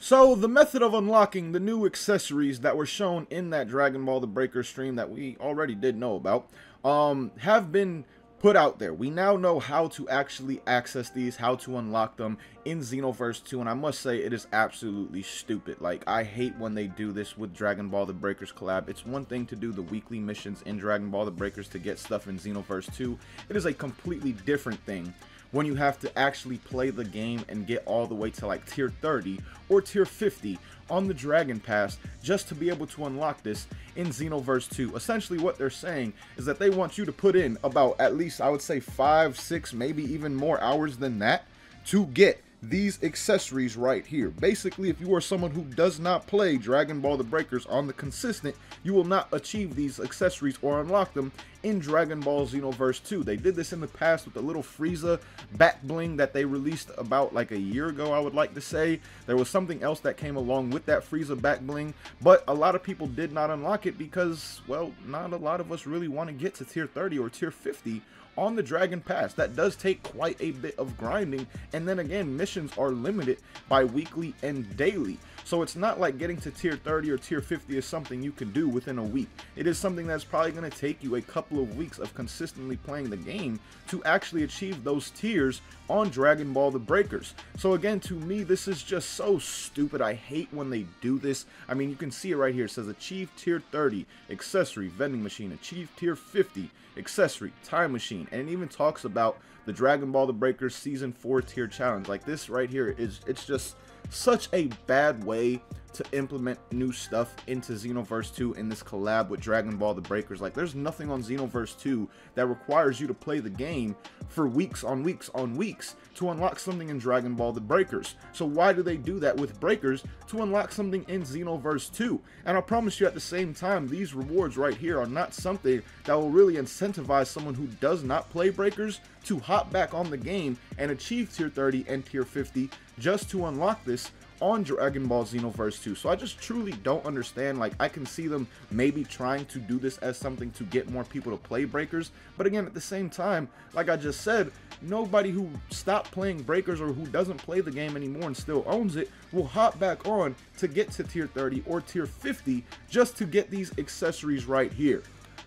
So the method of unlocking the new accessories that were shown in that Dragon Ball The Breaker stream that we already did know about, have been put out there. We now know how to actually access these, how to unlock them in Xenoverse 2, and I must say it is absolutely stupid. Like, I hate when they do this with Dragon Ball The Breakers collab. It's one thing to do the weekly missions in Dragon Ball The Breakers to get stuff in Xenoverse 2. It is a completely different thing when you have to actually play the game and get all the way to like tier 30 or tier 50 on the Dragon Pass just to be able to unlock this in Xenoverse 2. Essentially what they're saying is that they want you to put in about at least, I would say, 5, 6, maybe even more hours than that to get these accessories right here. Basically, if you are someone who does not play Dragon Ball The Breakers on the consistent, you will not achieve these accessories or unlock them in Dragon Ball Xenoverse 2. They did this in the past with the little Frieza back bling that they released about like a year ago, I would like to say. There was something else that came along with that Frieza back bling, but a lot of people did not unlock it because, well, not a lot of us really want to get to tier 30 or tier 50 on the Dragon Pass. That does take quite a bit of grinding, and then again, missions are limited by weekly and daily. So it's not like getting to tier 30 or tier 50 is something you can do within a week. It is something that's probably going to take you a couple of weeks of consistently playing the game to actually achieve those tiers on Dragon Ball The Breakers. So again, to me, this is just so stupid. I hate when they do this. I mean, you can see it right here. It says achieve tier 30, accessory, vending machine, achieve tier 50, accessory, time machine, and it even talks about the Dragon Ball The Breakers season 4 tier challenge. Like, this right here is, it's just such a bad way to implement new stuff into Xenoverse 2 in this collab with Dragon Ball The Breakers. Like, there's nothing on Xenoverse 2 that requires you to play the game for weeks on weeks on weeks to unlock something in Dragon Ball The Breakers. So why do they do that with Breakers to unlock something in Xenoverse 2? And I promise you, at the same time, these rewards right here are not something that will really incentivize someone who does not play Breakers to hop back on the game and achieve tier 30 and tier 50 just to unlock this on Dragon Ball Xenoverse 2. So I just truly don't understand. Like, I can see them maybe trying to do this as something to get more people to play Breakers, but again, at the same time, like I just said, nobody who stopped playing Breakers or who doesn't play the game anymore and still owns it will hop back on to get to tier 30 or tier 50 just to get these accessories right here.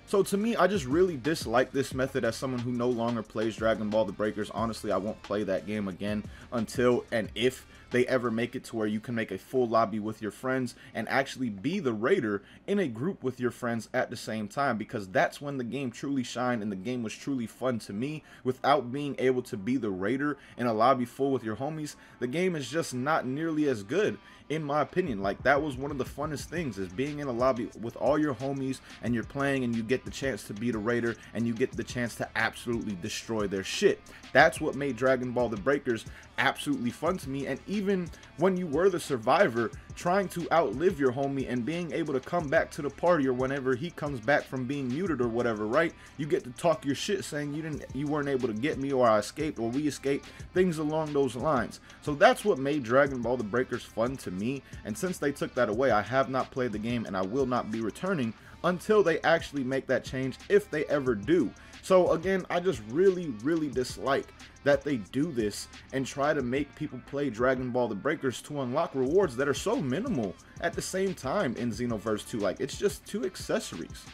So to me, I just really dislike this method as someone who no longer plays Dragon Ball The Breakers. Honestly, I won't play that game again until and if they ever make it to where you can make a full lobby with your friends and actually be the raider in a group with your friends at the same time, because that's when the game truly shined and the game was truly fun to me. Without being able to be the raider in a lobby full with your homies, the game is just not nearly as good, in my opinion. Like, that was one of the funnest things, is being in a lobby with all your homies and you're playing and you get the chance to be the raider and you get the chance to absolutely destroy their shit. That's what made Dragon Ball The Breakers absolutely fun to me. And even when you were the survivor, trying to outlive your homie and being able to come back to the party, or whenever he comes back from being muted or whatever, right, you get to talk your shit saying you weren't able to get me, or I escaped, or we escaped, things along those lines. So that's what made Dragon Ball The Breakers fun to me, and since they took that away, I have not played the game and I will not be returning until they actually make that change, if they ever do. So again, I just really dislike that they do this and try to make people play Dragon Ball The Breakers to unlock rewards that are so minimal at the same time in Xenoverse 2. Like, it's just 2 accessories.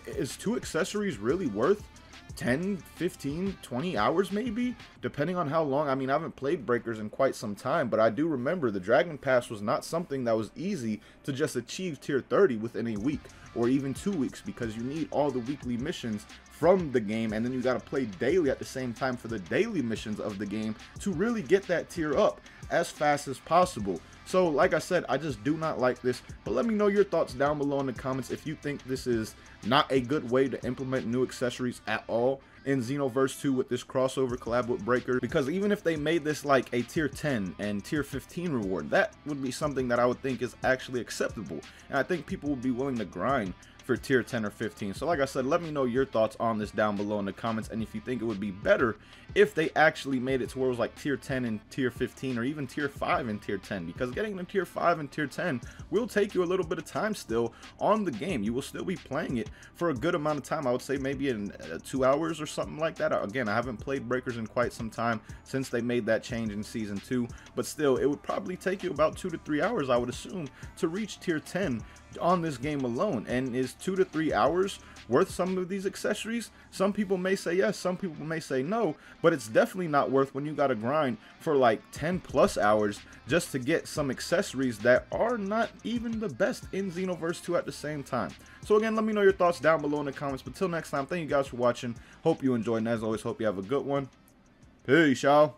Is 2 accessories really worth 10, 15, 20 hours maybe, depending on how long? I mean, I haven't played Breakers in quite some time, but I do remember the Dragon Pass was not something that was easy to just achieve tier 30 within a week or even 2 weeks, because you need all the weekly missions from the game, and then you got to play daily at the same time for the daily missions of the game to really get that tier up as fast as possible. So like I said, I just do not like this, but let me know your thoughts down below in the comments if you think this is not a good way to implement new accessories at all in Xenoverse 2 with this crossover collab with Breaker. Because even if they made this like a tier 10 and tier 15 reward, that would be something that I would think is actually acceptable, and I think people would be willing to grind for tier 10 or 15. So like I said, let me know your thoughts on this down below in the comments, and if you think it would be better if they actually made it to where it was like tier 10 and tier 15, or even tier 5 and tier 10, because getting to tier 5 and tier 10 will take you a little bit of time still on the game. You will still be playing it for a good amount of time. I would say maybe in 2 hours or something like that. Again, I haven't played Breakers in quite some time since they made that change in season 2, but still, it would probably take you about 2 to 3 hours, I would assume, to reach tier 10 on this game alone. And is 2 to 3 hours worth some of these accessories? Some people may say yes, some people may say no, but it's definitely not worth when you gotta grind for like 10 plus hours just to get some accessories that are not even the best in Xenoverse 2 at the same time. So again, let me know your thoughts down below in the comments. But till next time, thank you guys for watching. Hope you enjoyed, and as always, hope you have a good one. Peace, y'all.